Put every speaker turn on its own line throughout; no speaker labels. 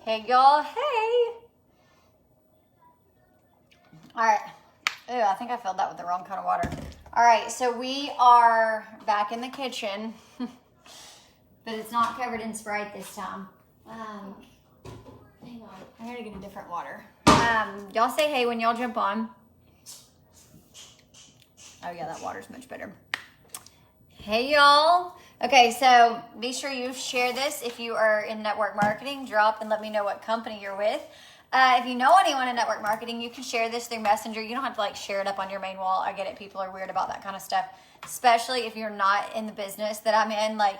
Hey y'all, hey. All right. Ew, I think I filled that with the wrong kind of water. All right, so we are back in the kitchen, but it's not covered in Sprite this time. Hang on, I gotta get a different water. Y'all say hey when y'all jump on. Oh yeah, that water's much better. Hey y'all. Okay, so be sure you share this if you are in network marketing. Drop and let me know what company you're with. If you know anyone in network marketing, you can share this through Messenger. You don't have to like share it up on your main wall. I get it. People are weird about that kind of stuff, especially if you're not in the business that I'm in. Like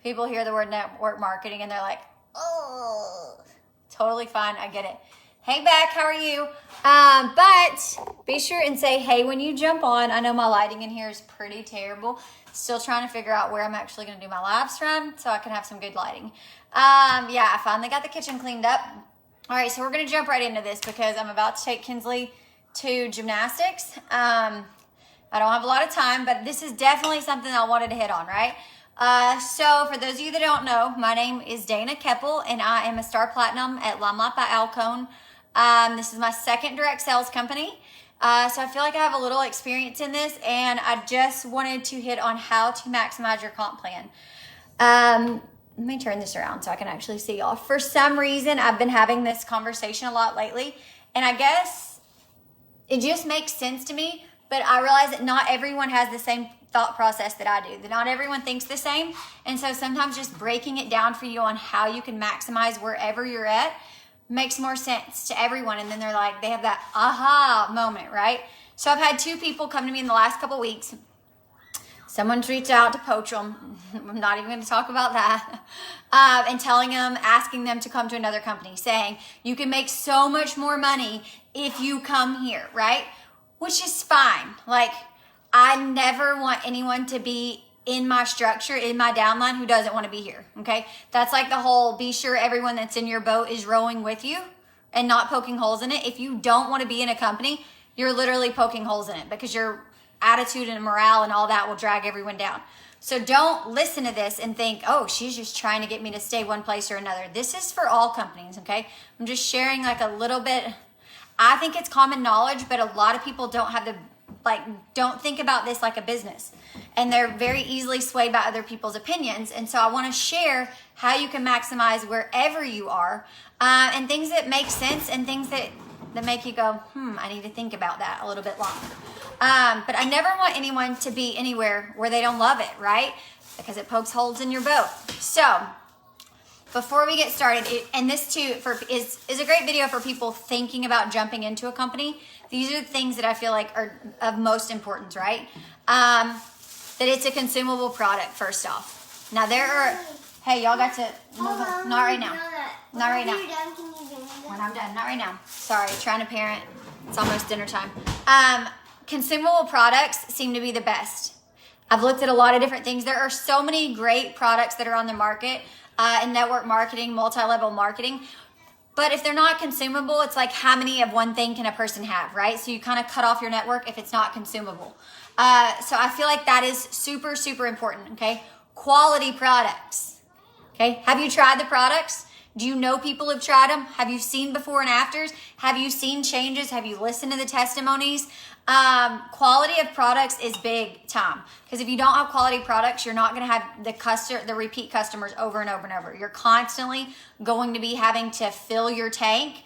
people hear the word network marketing and they're like, oh, totally fine. I get it. Hey, Beck, how are you? But be sure and say hey when you jump on. I know my lighting in here is pretty terrible. Still trying to figure out where I'm actually going to do my live stream so I can have some good lighting. Yeah, I finally got the kitchen cleaned up. All right, so we're going to jump right into this because I'm about to take Kinsley to gymnastics. I don't have a lot of time, but this is definitely something I wanted to hit on, right? So for those of you that don't know, my name is Dana Keppel, and I am a Star Platinum at Limelight by Alcone. This is my second direct sales company. So I feel like I have a little experience in this, and I just wanted to hit on how to maximize your comp plan. Let me turn this around so I can actually see y'all. For some reason, I've been having this conversation a lot lately, and I guess it just makes sense to me, but I realize that not everyone has the same thought process that I do, that not everyone thinks the same, and so sometimes just breaking it down for you on how you can maximize wherever you're at makes more sense to everyone. And then they're like, they have that aha moment, right? So I've had two people come to me in the last couple weeks. Someone's reached out to poach them. I'm not even going to talk about that. And telling them, asking them to come to another company, saying you can make so much more money if you come here, right? Which is fine. Like, I never want anyone to be in my structure, in my downline, who doesn't want to be here, okay? That's like the whole be sure everyone that's in your boat is rowing with you and not poking holes in it. If you don't want to be in a company, you're literally poking holes in it because your attitude and morale and all that will drag everyone down. So don't listen to this and think, oh, she's just trying to get me to stay one place or another. This is for all companies, okay? I'm just sharing like a little bit. I think it's common knowledge, but a lot of people don't think about this like a business, and they're very easily swayed by other people's opinions. And so I want to share how you can maximize wherever you are, and things that make sense and things that make you go, I need to think about that a little bit longer. But I never want anyone to be anywhere where they don't love it, right? Because it pokes holes in your boat. So before we get started, and this too is a great video for people thinking about jumping into a company. These are the things that I feel like are of most importance, right? That it's a consumable product, first off. Now there are, hey, y'all got to move on. Not right now. Not right now. When I'm done, not right now. Sorry, trying to parent. It's almost dinner time. Consumable products seem to be the best. I've looked at a lot of different things. There are so many great products that are on the market in network marketing, multi-level marketing. But if they're not consumable, it's like how many of one thing can a person have, right? So you kind of cut off your network if it's not consumable. So I feel like that is super, super important, okay? Quality products, okay? Have you tried the products? Do you know people who've tried them? Have you seen before and afters? Have you seen changes? Have you listened to the testimonies? Quality of products is big time, because if you don't have quality products, you're not going to have the repeat customers over and over and over. You're constantly going to be having to fill your tank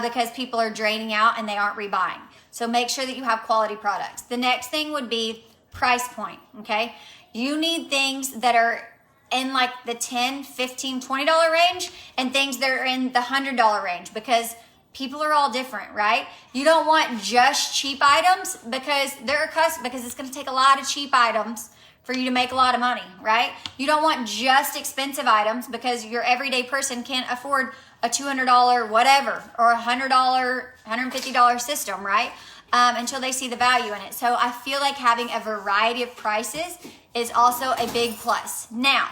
because people are draining out and they aren't rebuying. So make sure that you have quality products. The next thing would be price point, okay? You need things that are in like the $10, $15, $20 range, and things that are in the $100 range, because people are all different, right? You don't want just cheap items because because it's going to take a lot of cheap items for you to make a lot of money, right? You don't want just expensive items because your everyday person can't afford a $200 whatever or a $100, $150 system, right? Until they see the value in it. So I feel like having a variety of prices is also a big plus. Now,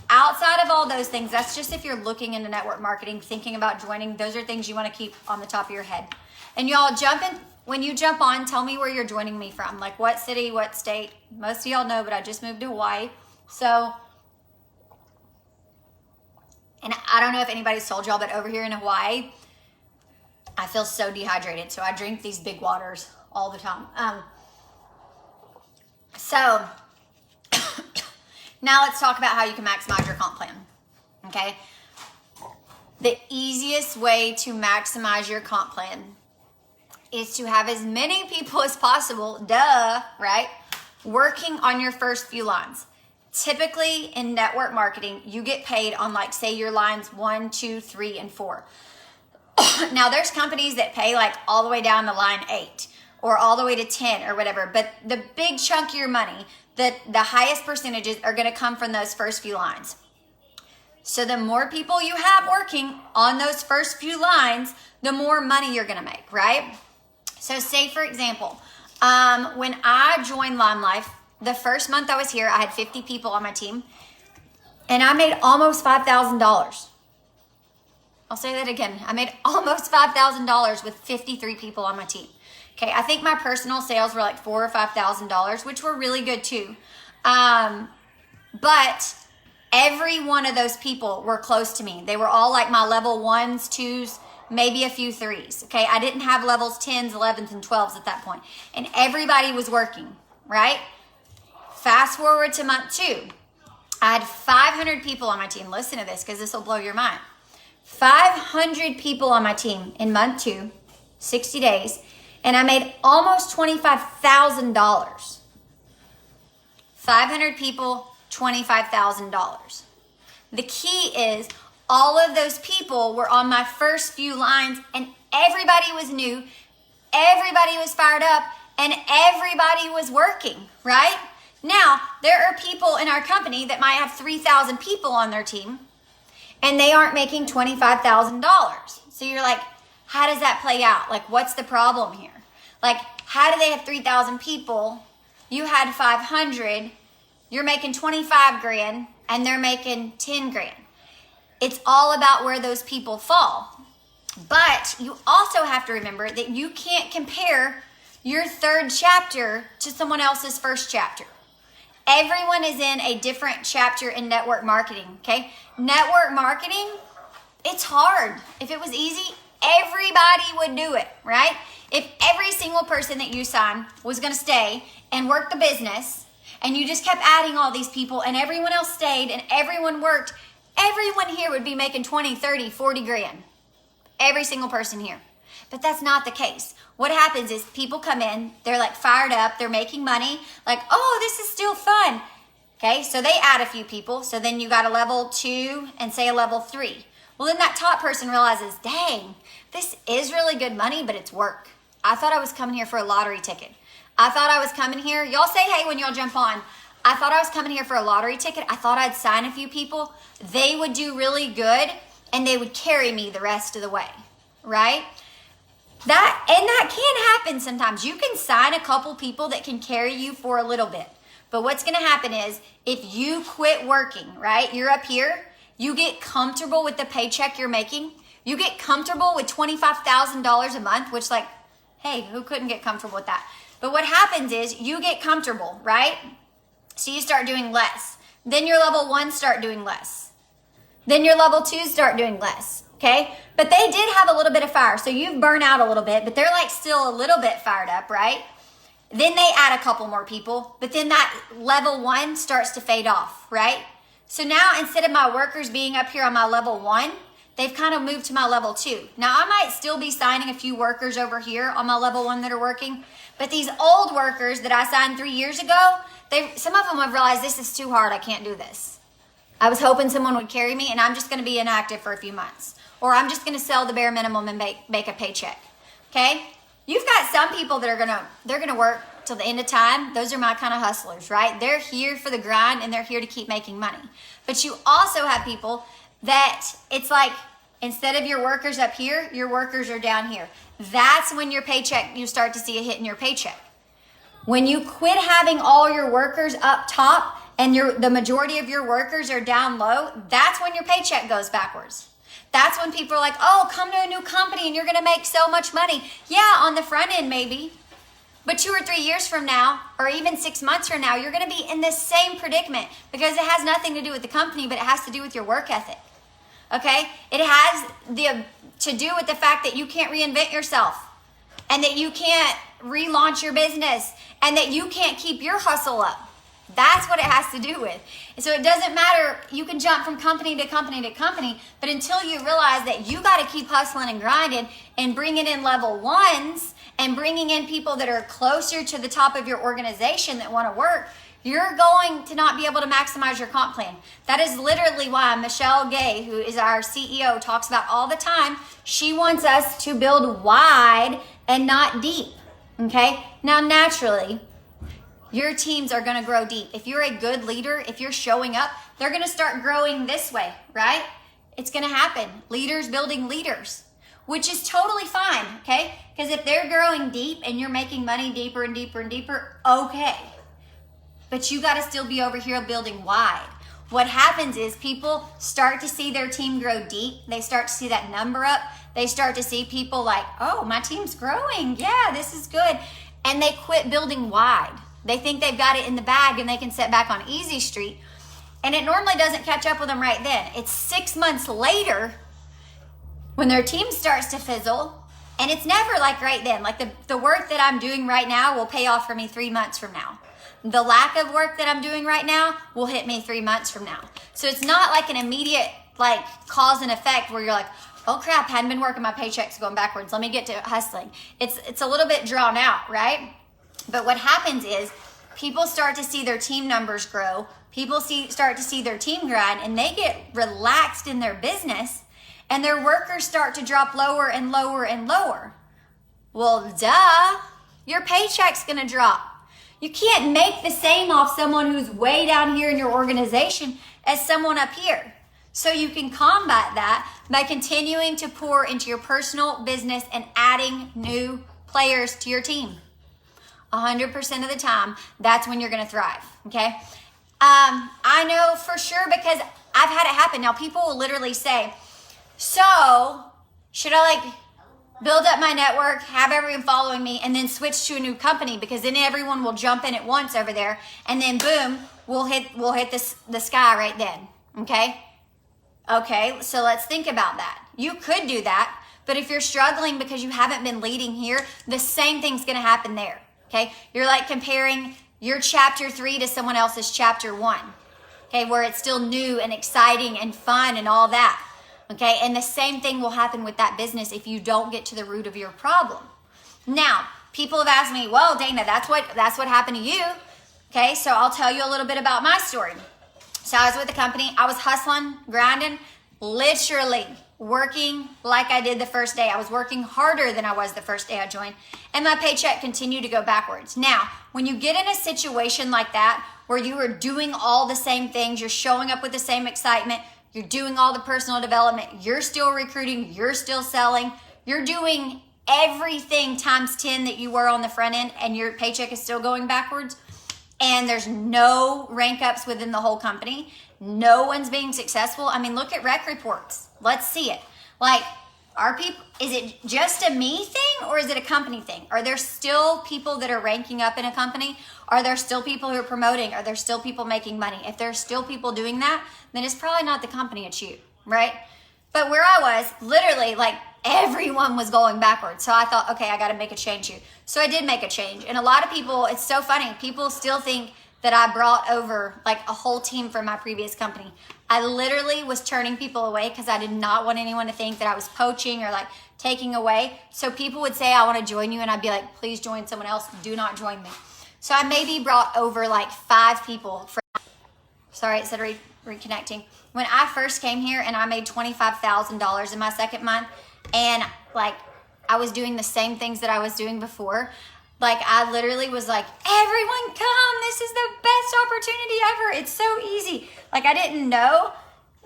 outside of all those things, that's just if you're looking into network marketing, thinking about joining. Those are things you want to keep on the top of your head. And y'all when you jump on, tell me where you're joining me from. Like what city, what state. Most of y'all know, but I just moved to Hawaii. So And I don't know if anybody's told y'all, but over here in Hawaii, I feel so dehydrated. So I drink these big waters all the time. So now let's talk about how you can maximize your comp plan. Okay. The easiest way to maximize your comp plan is to have as many people as possible, right? Working on your first few lines. Typically in network marketing, you get paid on, like, say your lines 1, 2, 3, and 4. Now there's companies that pay like all the way down to line 8 or all the way to 10 or whatever. But the big chunk of your money, the highest percentages are going to come from those first few lines. So the more people you have working on those first few lines, the more money you're going to make, right? So say, for example, when I joined Lime Life, the first month I was here, I had 50 people on my team, and I made almost $5,000. I'll say that again. I made almost $5,000 with 53 people on my team. Okay, I think my personal sales were like $4,000 or $5,000, which were really good too. But every one of those people were close to me. They were all like my level 1s, 2s, maybe a few 3s. Okay, I didn't have levels 10s, 11s, and 12s at that point. And everybody was working, right? Fast forward to month 2. I had 500 people on my team. Listen to this because this will blow your mind. 500 people on my team in month 2, 60 days, and I made almost $25,000. 500 people, $25,000. The key is all of those people were on my first few lines, and everybody was new, everybody was fired up, and everybody was working, right? Now, there are people in our company that might have 3,000 people on their team, and they aren't making $25,000. So you're like, how does that play out? Like, what's the problem here? Like, how do they have 3,000 people? You had 500, you're making 25 grand, and they're making 10 grand. It's all about where those people fall. But you also have to remember that you can't compare your third chapter to someone else's first chapter. Everyone is in a different chapter in network marketing, okay? Network marketing, it's hard. If it was easy, everybody would do it, right? If every single person that you sign was going to stay and work the business, and you just kept adding all these people and everyone else stayed and everyone worked, everyone here would be making 20, 30, 40 grand. Every single person here. But that's not the case. What happens is people come in, they're like fired up, they're making money, like, oh, this is still fun. Okay, so they add a few people. So then you got a level 2 and say a level 3. Well, then that top person realizes, dang, this is really good money, but it's work. I thought I was coming here for a lottery ticket. I thought I was coming here. Y'all say hey when y'all jump on. I thought I was coming here for a lottery ticket. I thought I'd sign a few people. They would do really good, and they would carry me the rest of the way, right? That can happen sometimes. You can sign a couple people that can carry you for a little bit. But what's going to happen is if you quit working, right? You're up here. You get comfortable with the paycheck you're making. You get comfortable with $25,000 a month, which, like, hey, who couldn't get comfortable with that? But what happens is you get comfortable, right? So you start doing less. Then your level 1s start doing less. Then your level 2s start doing less. Okay, but they did have a little bit of fire. So you've burned out a little bit, but they're like still a little bit fired up, right? Then they add a couple more people, but then that level 1 starts to fade off, right? So now instead of my workers being up here on my level 1, they've kind of moved to my level 2. Now I might still be signing a few workers over here on my level 1 that are working, but these old workers that I signed 3 years ago, some of them have realized this is too hard. I can't do this. I was hoping someone would carry me, and I'm just going to be inactive for a few months. Or I'm just going to sell the bare minimum and make a paycheck. Okay? You've got some people that they're gonna work till the end of time. Those are my kind of hustlers, right? They're here for the grind, and they're here to keep making money. But you also have people that it's like, instead of your workers up here, your workers are down here. That's when your paycheck, you start to see a hit in your paycheck. When you quit having all your workers up top and the majority of your workers are down low, that's when your paycheck goes backwards. That's when people are like, oh, come to a new company and you're going to make so much money. Yeah, on the front end maybe. But 2 or 3 years from now, or even 6 months from now, you're going to be in the same predicament because it has nothing to do with the company, but it has to do with your work ethic. Okay? It has to do with the fact that you can't reinvent yourself and that you can't relaunch your business and that you can't keep your hustle up. That's what it has to do with. And so it doesn't matter. You can jump from company to company to company, but until you realize that you got to keep hustling and grinding and bringing in level ones and bringing in people that are closer to the top of your organization that want to work, you're going to not be able to maximize your comp plan. That is literally why Michelle Gay, who is our CEO, talks about all the time. She wants us to build wide and not deep. Okay? Now, naturally, your teams are going to grow deep. If you're a good leader, if you're showing up, they're going to start growing this way, right? It's going to happen. Leaders building leaders, which is totally fine, okay? Because if they're growing deep and you're making money deeper and deeper and deeper, okay. But you got to still be over here building wide. What happens is people start to see their team grow deep. They start to see that number up. They start to see people like, oh, my team's growing. Yeah, this is good. And they quit building wide. They think they've got it in the bag and they can sit back on easy street. And it normally doesn't catch up with them right then. It's 6 months later when their team starts to fizzle. And it's never like right then. Like the work that I'm doing right now will pay off for me 3 months from now. The lack of work that I'm doing right now will hit me 3 months from now. So it's not like an immediate like cause and effect where you're like, oh crap, hadn't been working, my paycheck's going backwards. Let me get to hustling. It's a little bit drawn out, right? But what happens is people start to see their team numbers grow. People start to see their team grind and they get relaxed in their business and their workers start to drop lower and lower and lower. Well, duh, your paycheck's gonna drop. You can't make the same off someone who's way down here in your organization as someone up here. So you can combat that by continuing to pour into your personal business and adding new players to your team. 100% of the time, that's when you're going to thrive, okay? I know for sure because I've had it happen. Now, people will literally say, so should I like build up my network, have everyone following me, and then switch to a new company because then everyone will jump in at once over there, and then boom, we'll hit the sky right then, okay? Okay, so let's think about that. You could do that, but if you're struggling because you haven't been leading here, the same thing's going to happen there. Okay, you're like comparing your chapter 3 to someone else's chapter 1. Okay, where it's still new and exciting and fun and all that. Okay, and the same thing will happen with that business if you don't get to the root of your problem. Now, people have asked me, well, Dana, that's what happened to you. Okay, so I'll tell you a little bit about my story. So I was with the company, I was hustling, grinding, literally working like I did the first day. I was working harder than I was the first day I joined, and my paycheck continued to go backwards. Now, when you get in a situation like that, where you are doing all the same things, you're showing up with the same excitement, you're doing all the personal development, you're still recruiting, you're still selling, you're doing everything times 10 that you were on the front end, and your paycheck is still going backwards, and there's no rank ups within the whole company, no one's being successful. I mean, look at rec reports. Let's see it. Like, is it just a me thing or is it a company thing? Are there still people that are ranking up in a company? Are there still people who are promoting? Are there still people making money? If there's still people doing that, then it's probably not the company, it's you, right? But where I was, literally, like, everyone was going backwards. So I thought, okay, I got to make a change here. So I did make a change. And a lot of people, it's so funny, people still think that I brought over like a whole team from my previous company. I literally was turning people away because I did not want anyone to think that I was poaching or like taking away. So people would say, I want to join you. And I'd be like, please join someone else. Do not join me. So I maybe brought over like 5 people. Sorry, it said reconnecting. When I first came here and I made $25,000 in my second month, and like I was doing the same things that I was doing before, like I literally was like, everyone come, this is the best opportunity ever. It's so easy. Like I didn't know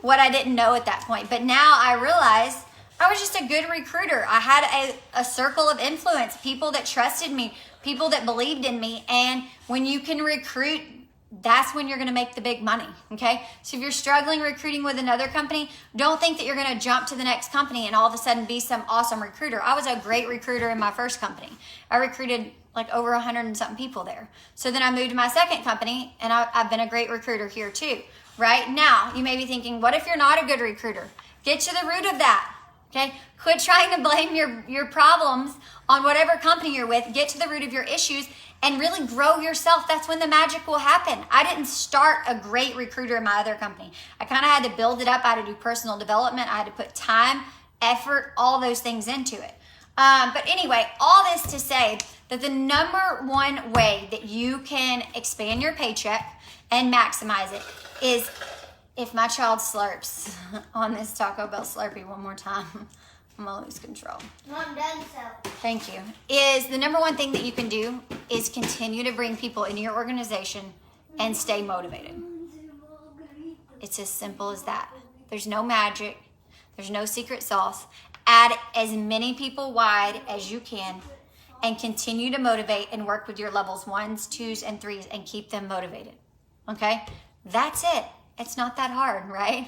what I didn't know at that point. But now I realize I was just a good recruiter. I had a circle of influence, people that trusted me, people that believed in me. And when you can recruit, that's when you're going to make the big money. Okay. So if you're struggling recruiting with another company, don't think that you're going to jump to the next company and all of a sudden be some awesome recruiter. I was a great recruiter in my first company. I recruited like over 100 and something people there. So then I moved to my second company and I've been a great recruiter here too. Right now, you may be thinking, what if you're not a good recruiter? Get to the root of that. Okay? Quit trying to blame your problems on whatever company you're with. Get to the root of your issues and really grow yourself. That's when the magic will happen. I didn't start a great recruiter in my other company. I kind of had to build it up. I had to do personal development. I had to put time, effort, all those things into it. But anyway, all this to say that the number one way that you can expand your paycheck and maximize it is if my child slurps on this Taco Bell Slurpee one more time, I'm gonna lose control.
Mom done so.
Thank you. Is the number one thing that you can do is continue to bring people into your organization and stay motivated. It's as simple as that. There's no magic. There's no secret sauce. Add as many people wide as you can and continue to motivate and work with your levels 1s, 2s, and 3s and keep them motivated. Okay? That's it. It's not that hard, right?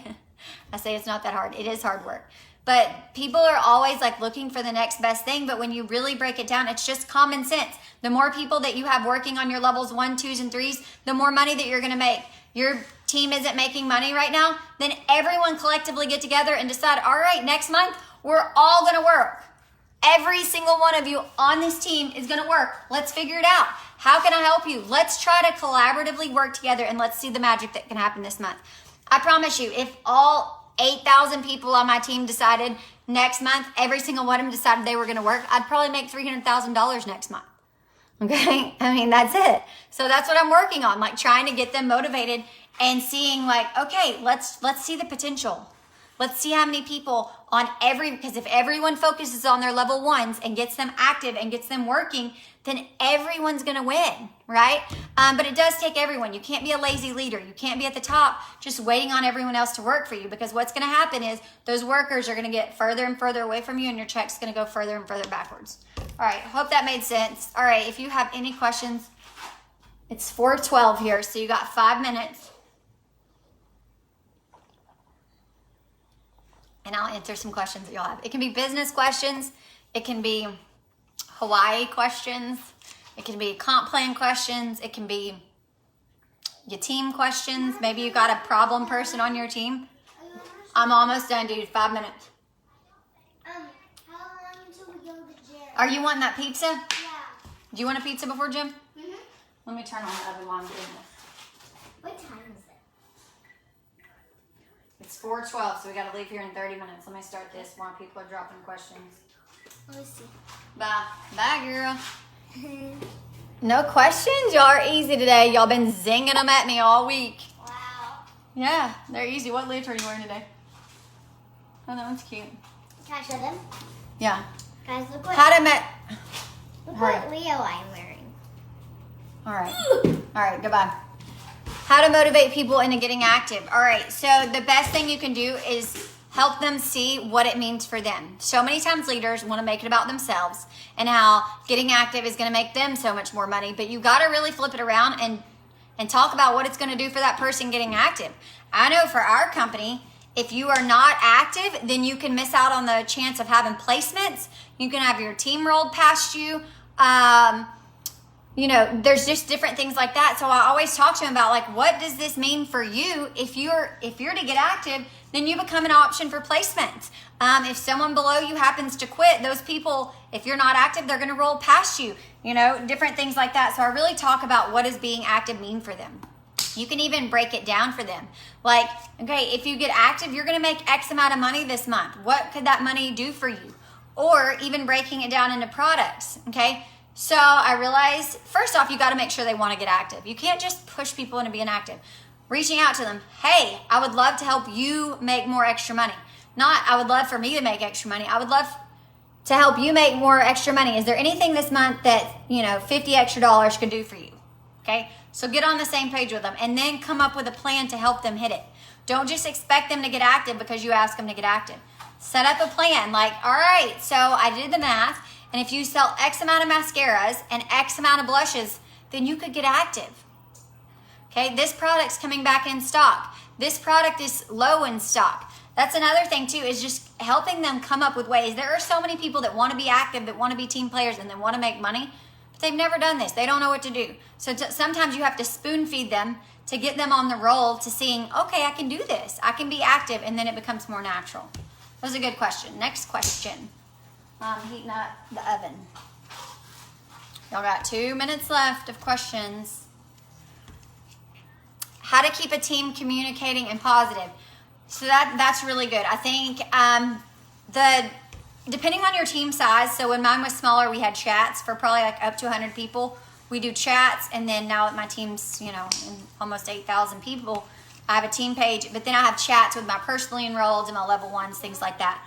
I say it's not that hard. It is hard work. But people are always like looking for the next best thing. But when you really break it down, it's just common sense. The more people that you have working on your levels 1, 2s, and 3s, the more money that you're going to make. Your team isn't making money right now, then everyone collectively get together and decide, all right, next month, we're all going to work. Every single one of you on this team is going to work. Let's figure it out. How can I help you? Let's try to collaboratively work together and let's see the magic that can happen this month. I promise you, if all 8,000 people on my team decided next month, every single one of them decided they were going to work, I'd probably make $300,000 next month. Okay? I mean, that's it. So that's what I'm working on, like trying to get them motivated and seeing like, okay, let's see the potential. Let's see how many people on because if everyone focuses on their level 1s and gets them active and gets them working, then everyone's going to win, right? But it does take everyone. You can't be a lazy leader. You can't be at the top just waiting on everyone else to work for you, because what's going to happen is those workers are going to get further and further away from you and your check's going to go further and further backwards. All right, hope that made sense. All right, if you have any questions, it's 4:12 here, so you got 5 minutes. And I'll answer some questions that you'll have. It can be business questions. It can be Hawaii questions. It can be comp plan questions. It can be your team questions. Maybe you got a problem person on your team. I'm almost done, dude. 5 minutes.
How long until we go to the gym?
Are you wanting that pizza?
Yeah.
Do you want a pizza before gym?
Mm-hmm.
Let me turn on the oven while I'm doing this.
What time is it?
It's 4:12, so we got to leave here in 30 minutes. Let me start this while people are dropping questions.
Let me see.
Bye. Bye, girl. No questions? Y'all are easy today. Y'all been zinging them at me all week.
Wow.
Yeah, they're easy. What leotard are you wearing today? Oh, that one's cute.
Can I show them?
Yeah.
Guys, look what,
How to met.
look
Hurry.
what Leo I'm wearing.
All right. All right, goodbye. How to motivate people into getting active. All right, so the best thing you can do is help them see what it means for them. So many times leaders want to make it about themselves and how getting active is going to make them so much more money, but you got to really flip it around and talk about what it's going to do for that person getting active. I know for our company, if you are not active, then you can miss out on the chance of having placements. You can have your team rolled past you. You know, there's just different things like that. So I always talk to them about like, what does this mean for you? If you're to get active, then you become an option for placements. If someone below you happens to quit, those people, if you're not active, they're going to roll past you, you know, different things like that. So I really talk about what does being active mean for them. You can even break it down for them. Like, okay, if you get active, you're going to make X amount of money this month. What could that money do for you? Or even breaking it down into products, okay? So I realized, first off, you got to make sure they want to get active. You can't just push people into being active. Reaching out to them, hey, I would love to help you make more extra money. Not, I would love for me to make extra money. I would love to help you make more extra money. Is there anything this month that, you know, $50 extra could do for you? Okay, so get on the same page with them and then come up with a plan to help them hit it. Don't just expect them to get active because you ask them to get active. Set up a plan like, all right, so I did the math. And if you sell X amount of mascaras and X amount of blushes, then you could get active. Okay, this product's coming back in stock. This product is low in stock. That's another thing too, is just helping them come up with ways. There are so many people that want to be active, that want to be team players and that want to make money, but they've never done this. They don't know what to do. So sometimes you have to spoon feed them to get them on the roll to seeing, okay, I can do this. I can be active, and then it becomes more natural. That was a good question. Next question. Heating up the oven. Y'all got 2 minutes left of questions. How to keep a team communicating and positive. So that's really good. I think depending on your team size, so when mine was smaller, we had chats for probably like up to 100 people. We do chats, and then now at my team's, in almost 8,000 people, I have a team page, but then I have chats with my personally enrolled and my level ones, things like that.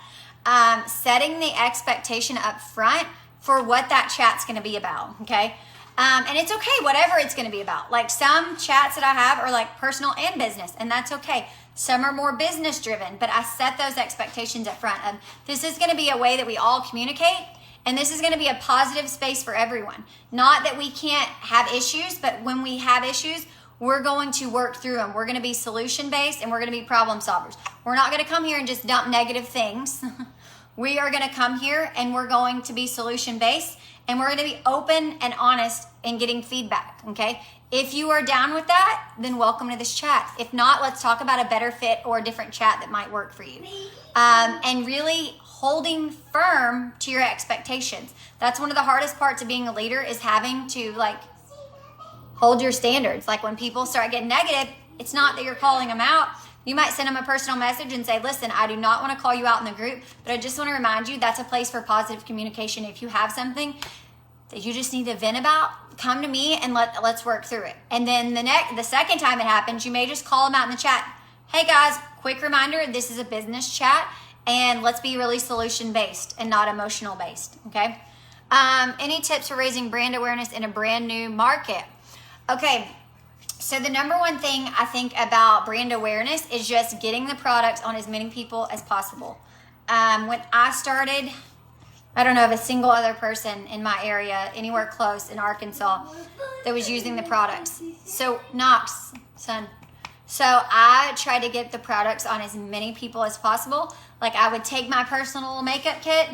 Setting the expectation up front for what that chat's going to be about, okay? And it's okay, whatever it's going to be about. Like some chats that I have are like personal and business, and that's okay. Some are more business driven, but I set those expectations up front. This is going to be a way that we all communicate, and this is going to be a positive space for everyone. Not that we can't have issues, but when we have issues, we're going to work through them. We're going to be solution based, and we're going to be problem solvers. We're not going to come here and just dump negative things. We are going to come here and we're going to be solution based, and we're going to be open and honest in getting feedback, okay? If you are down with that, then welcome to this chat. If not, let's talk about a better fit or a different chat that might work for you. And really holding firm to your expectations. That's one of the hardest parts of being a leader, is having to hold your standards. Like when people start getting negative, it's not that you're calling them out. You might send them a personal message and say, listen, I do not want to call you out in the group, but I just want to remind you that's a place for positive communication. If you have something that you just need to vent about, come to me and let's work through it. And then the second time it happens, you may just call them out in the chat. Hey guys, quick reminder, this is a business chat, and let's be really solution based and not emotional based, okay? Any tips for raising brand awareness in a brand new market? Okay, so the number one thing I think about brand awareness is just getting the product on as many people as possible. When I started, I don't know of a single other person in my area, anywhere close in Arkansas, that was using the products. So Knox, son. So I tried to get the products on as many people as possible. Like I would take my personal little makeup kit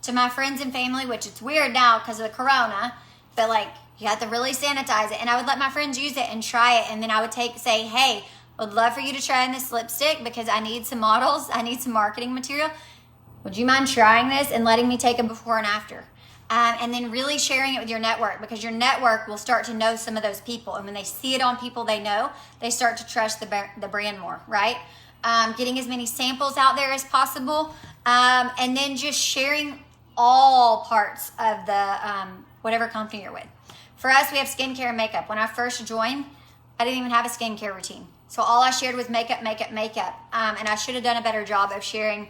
to my friends and family, which it's weird now because of the corona, but you have to really sanitize it. And I would let my friends use it and try it. And then I would say, hey, would love for you to try on this lipstick because I need some models. I need some marketing material. Would you mind trying this and letting me take a before and after? And then really sharing it with your network, because your network will start to know some of those people. And when they see it on people they know, they start to trust the brand more, right? Getting as many samples out there as possible. And then just sharing all parts of the whatever company you're with. For us, we have skincare and makeup. When I first joined, I didn't even have a skincare routine. So all I shared was makeup. And I should have done a better job of sharing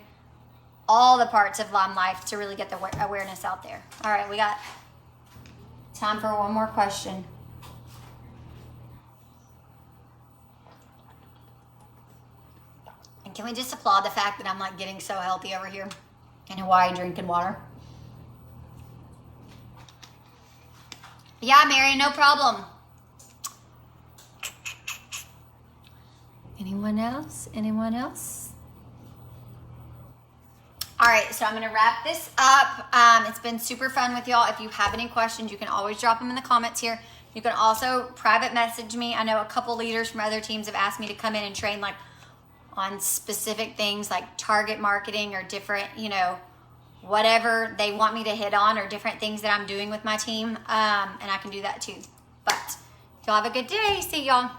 all the parts of Lime Life to really get the awareness out there. All right, we got time for one more question. And can we just applaud the fact that I'm getting so healthy over here in Hawaii drinking water? Yeah, Mary, no problem. Anyone else? All right, so I'm going to wrap this up. It's been super fun with y'all. If you have any questions, you can always drop them in the comments here. You can also private message me. I know a couple leaders from other teams have asked me to come in and train on specific things like target marketing or different, whatever they want me to hit on, or different things that I'm doing with my team. And I can do that too. But y'all have a good day. See y'all.